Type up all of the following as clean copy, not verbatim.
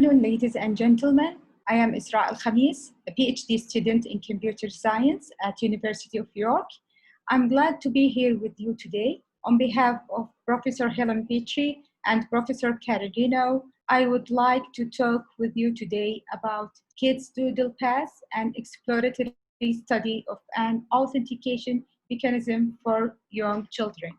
afternoon, ladies and gentlemen. I am Esra Alkhamis, a PhD student in computer science at University of York. I'm glad to be here with you today. On behalf of Professor Helen Petrie and Professor Renaud, I would like to talk with you today about KidsDoodlePass and exploratory study of an authentication mechanism for young children.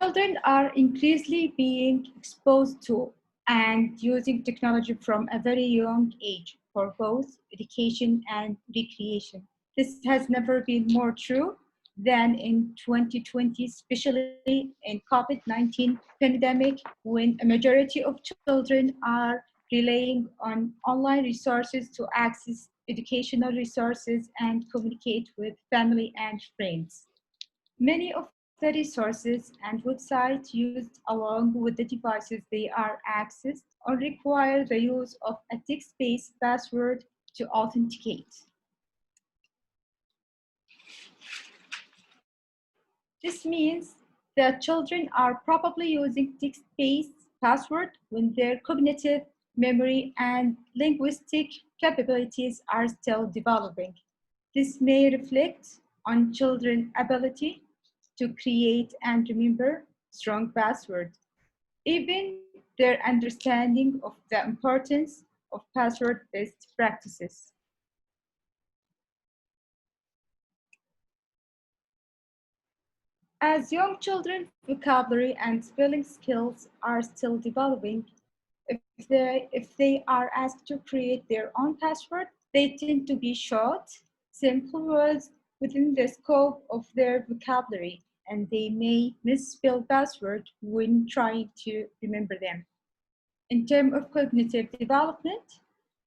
Children are increasingly being exposed to and using technology from a very young age for both education and recreation. This has never been more true than in 2020, especially in COVID-19 pandemic, when a majority of children are relying on online resources to access educational resources and communicate with family and friends. Many of the resources and websites used along with the devices they are accessed or require the use of a text-based password to authenticate. This means that children are probably using text-based password when their cognitive, memory, and linguistic capabilities are still developing. This may reflect on children's ability to create and remember strong passwords, even their understanding of the importance of password-based practices. As young children, vocabulary and spelling skills are still developing. If they are asked to create their own password, they tend to be short, simple words within the scope of their vocabulary, and they may misspell passwords when trying to remember them. In terms of cognitive development,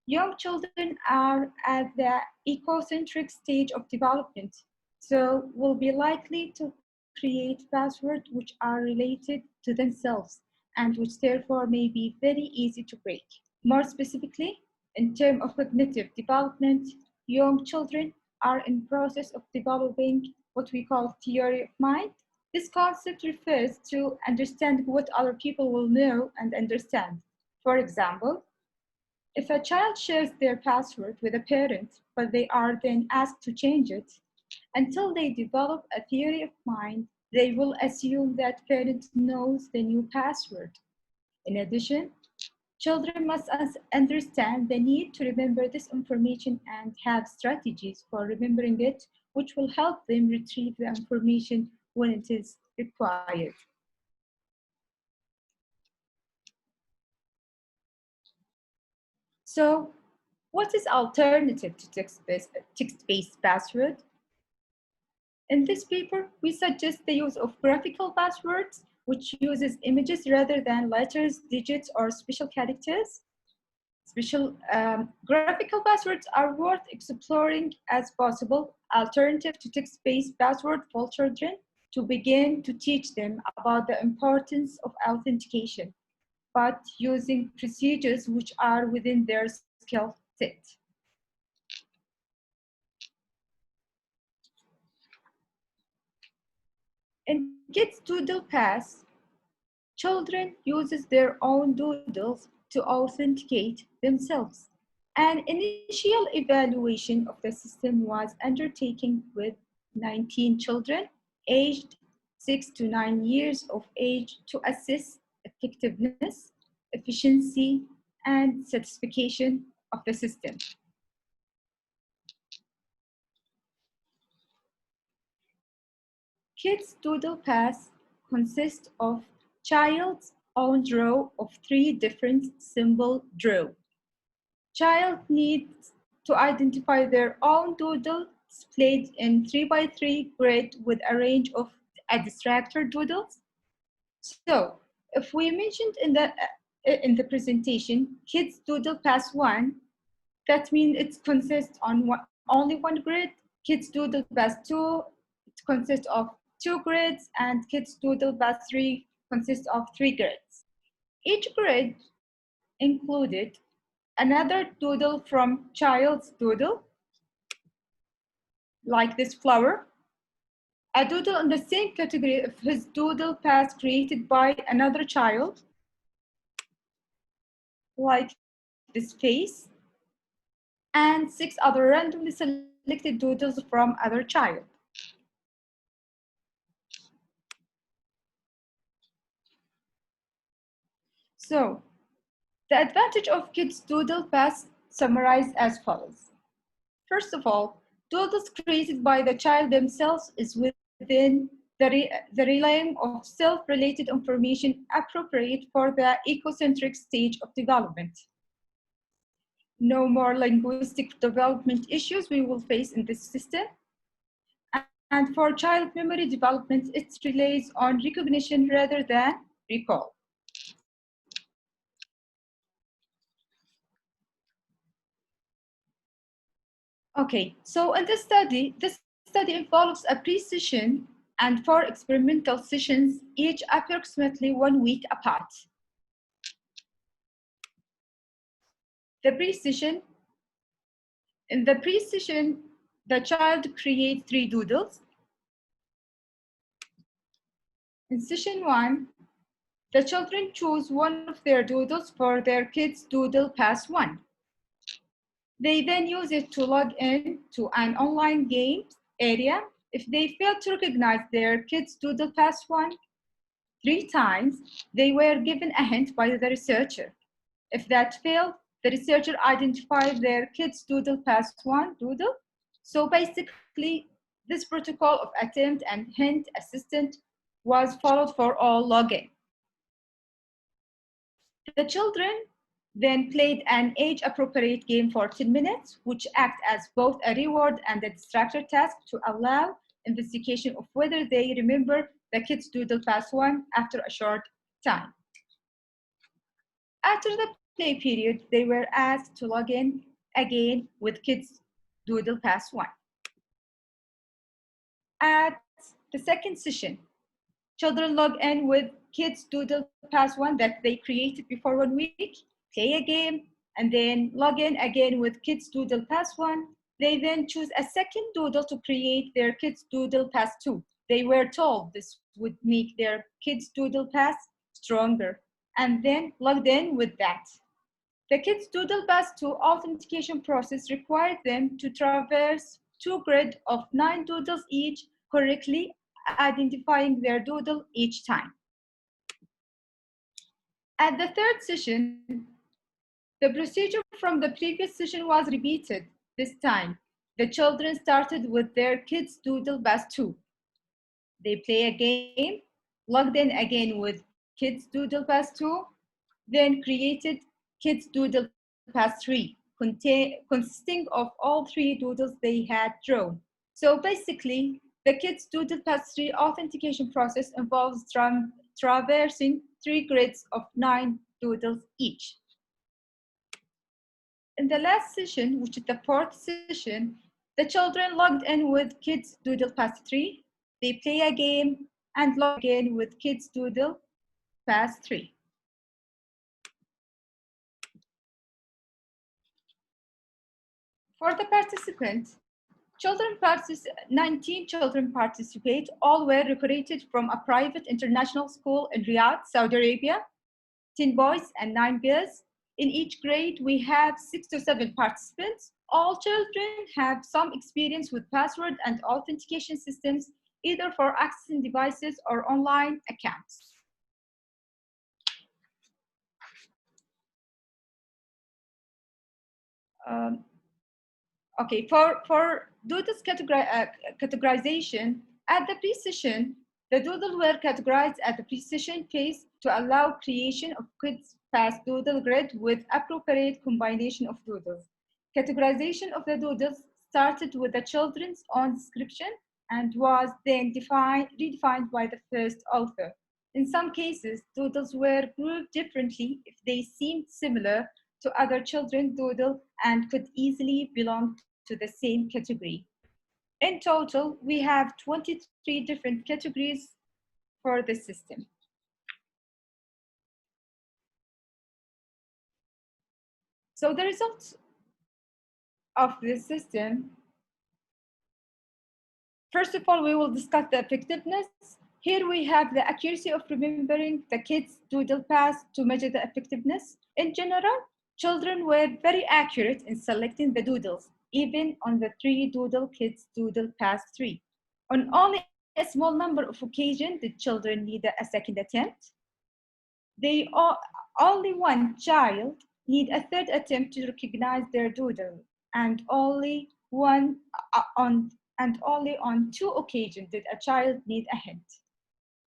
young children are at the ecocentric stage of development, so will be likely to create passwords which are related to themselves and which therefore may be very easy to break. More specifically, in terms of cognitive development, young children are in process of developing what we call theory of mind. This concept refers to understanding what other people will know and understand. For example, if a child shares their password with a parent, but they are then asked to change it, until they develop a theory of mind, they will assume that parent knows the new password. In addition, children must understand the need to remember this information and have strategies for remembering it, which will help them retrieve the information when it is required. So, what is alternative to text-based password? In this paper, we suggest the use of graphical passwords, which uses images rather than letters, digits, or special characters. Graphical passwords are worth exploring as possible alternative to text-based password for children to begin to teach them about the importance of authentication, but using procedures which are within their skill set. In KidsDoodlePass, children uses their own doodles to authenticate themselves. An initial evaluation of the system was undertaken with 19 children aged 6 to 9 years of age to assess effectiveness, efficiency, and satisfaction of the system. KidsDoodlePass consists of child's own draw of 3 different symbol draw. Child needs to identify their own doodle displayed in 3x3 grid with a range of distractor doodles. So, if we mentioned in the presentation, KidsDoodlePass 1, that means it consists on only one grid. KidsDoodlePass 2, it consists of 2 grids, and KidsDoodlePass 3 consists of 3 grids. Each grid included another doodle from child's doodle, like this flower, A doodle in the same category if his doodle pass created by another child, like this face, and 6 other randomly selected doodles from other child. So, the advantage of KidsDoodlePass summarized as follows. First of all, doodles created by the child themselves is within the realm of self-related information appropriate for the ecocentric stage of development. No more linguistic development issues we will face in this system. And for child memory development, it relies on recognition rather than recall. Okay, so in this study involves a pre-session and 4 experimental sessions, each approximately 1 week apart. The pre-session, in the pre-session, the child creates 3 doodles. In session 1, the children choose one of their doodles for their Kids Doodle Pass 1. They then use it to log in to an online games area. If they fail to recognize their Kids Doodle Pass 1 3 times, they were given a hint by the researcher. If that failed, the researcher identified their Kids Doodle Pass 1 doodle. So basically, this protocol of attempt and hint assistant was followed for all login. The children then played an age-appropriate game for 10 minutes, which act as both a reward and a distractor task to allow investigation of whether they remember the Kids Doodle Pass 1 after a short time. After the play period, they were asked to log in again with Kids Doodle Pass 1. At the second session, children log in with Kids Doodle Pass 1 that they created before 1 week, play a game, and then log in again with Kids Doodle Pass 1. They then choose a second doodle to create their Kids Doodle Pass 2. They were told this would make their Kids Doodle Pass stronger, and then logged in with that. The Kids DoodlePass 2 authentication process required them to traverse 2 grid of 9 doodles each, correctly identifying their doodle each time. At the third session, the procedure from the previous session was repeated. This time, the children started with their Kids DoodlePass 2. They play a game, logged in again with Kids DoodlePass 2, then created Kids DoodlePass 3, consisting of all 3 doodles they had drawn. So basically, the Kids DoodlePass 3 authentication process involves traversing 3 grids of 9 doodles each. In the last session, which is the fourth session, the children logged in with Kids DoodlePass 3. They play a game and log in with Kids DoodlePass 3. For the participants, 19 children participate. All were recruited from a private international school in Riyadh, Saudi Arabia. 10 boys and 9 girls. In each grade, we have 6 to 7 participants. All children have some experience with password and authentication systems, either for accessing devices or online accounts. Okay, for doodles categorization, at the pre-session, the doodles were categorized at the pre-session phase to allow creation of Kids Pass doodle grid with appropriate combination of doodles. Categorization of the doodles started with the children's own description and was then redefined by the first author. In some cases, doodles were grouped differently if they seemed similar to other children's doodle and could easily belong to the same category. In total, we have 23 different categories for the system. So the results of this system First of all, we will discuss the effectiveness. Here we have the accuracy of remembering the kids' doodle pass to measure the effectiveness. In general, children were very accurate in selecting the doodles, even on the 3 doodle kids doodle pass 3. On only a small number of occasions did children need a second attempt. They all, only one child need a third attempt to recognize their doodle, and only on 2 occasions did a child need a hint.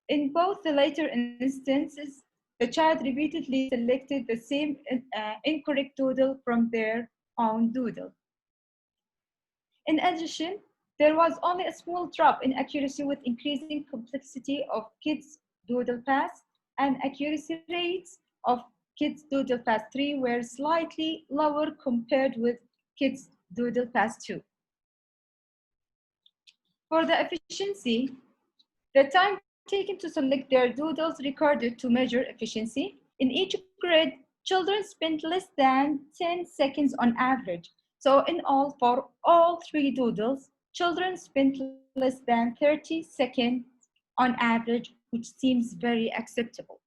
In both the later instances, the child repeatedly selected the same incorrect doodle from their own doodle. In addition, there was only a small drop in accuracy with increasing complexity of Kids Doodle Pass, and accuracy rates of Kids Doodle Pass 3 were slightly lower compared with Kids Doodle Pass 2. For the efficiency, the time taken to select their doodles recorded to measure efficiency. In each grid, children spent less than 10 seconds on average. So in all, for all 3 doodles, children spent less than 30 seconds on average, which seems very acceptable.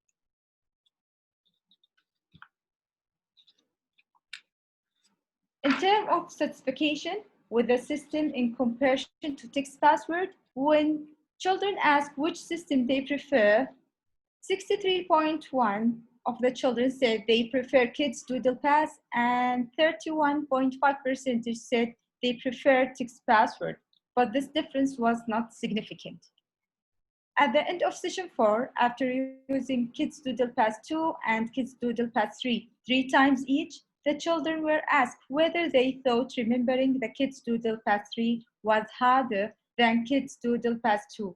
In terms of satisfaction with the system in comparison to text password, when children ask which system they prefer, 63.1 of the children said they prefer Kids DoodlePass, and 31.5% said they prefer text password, but this difference was not significant. At the end of session 4, after using Kids DoodlePass 2 and Kids DoodlePass 3 times each, the children were asked whether they thought remembering the Kids DoodlePass 3 was harder than Kids DoodlePass 2.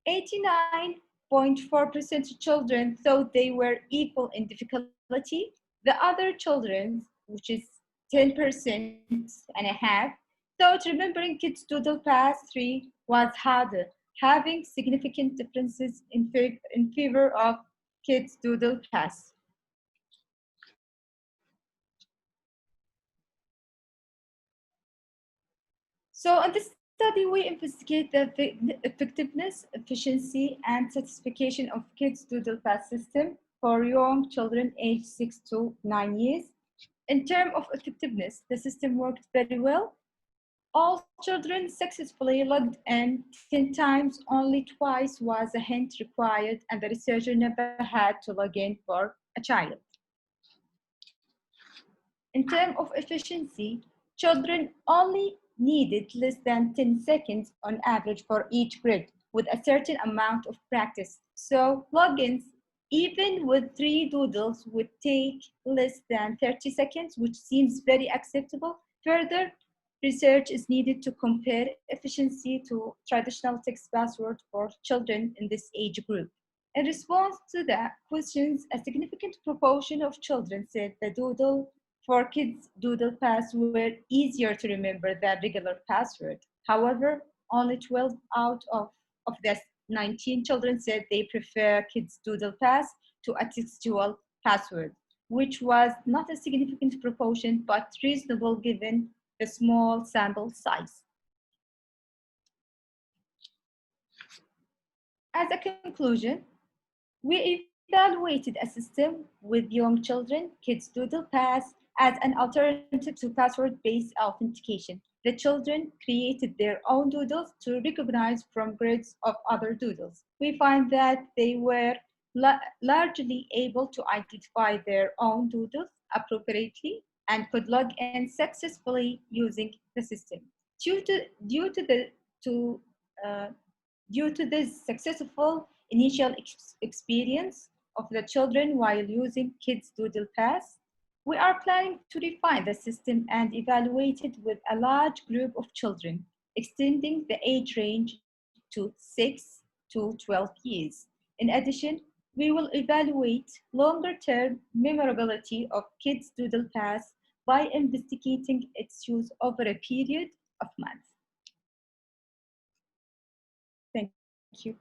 89.4% of children thought they were equal in difficulty. The other children, which is 10% and a half, thought remembering Kids DoodlePass 3 was harder, having significant differences in favor of Kids DoodlePass. So in this study, we investigate the effectiveness, efficiency, and satisfaction of Kids DoodlePass system for young children aged 6 to 9 years. In terms of effectiveness, the system worked very well. All children successfully logged in 10 times, only twice was a hint required, and the researcher never had to log in for a child. In terms of efficiency, children only needed less than 10 seconds on average for each grid, with a certain amount of practice. So logins, even with 3 doodles, would take less than 30 seconds, which seems very acceptable. Further research is needed to compare efficiency to traditional text password for children in this age group. In response to the questions, a significant proportion of children said the doodle for Kids DoodlePass were easier to remember than regular password. However, only 12 out of the 19 children said they prefer Kids DoodlePass to a textual password, which was not a significant proportion, but reasonable given the small sample size. As a conclusion, we evaluated a system with young children, Kids DoodlePass, as an alternative to password-based authentication. The children created their own doodles to recognize from grids of other doodles. We find that they were largely able to identify their own doodles appropriately and could log in successfully using the system. Due to this successful initial experience of the children while using Kids DoodlePass, we are planning to refine the system and evaluate it with a large group of children, extending the age range to 6 to 12 years. In addition, we will evaluate longer-term memorability of Kids DoodlePass by investigating its use over a period of months. Thank you.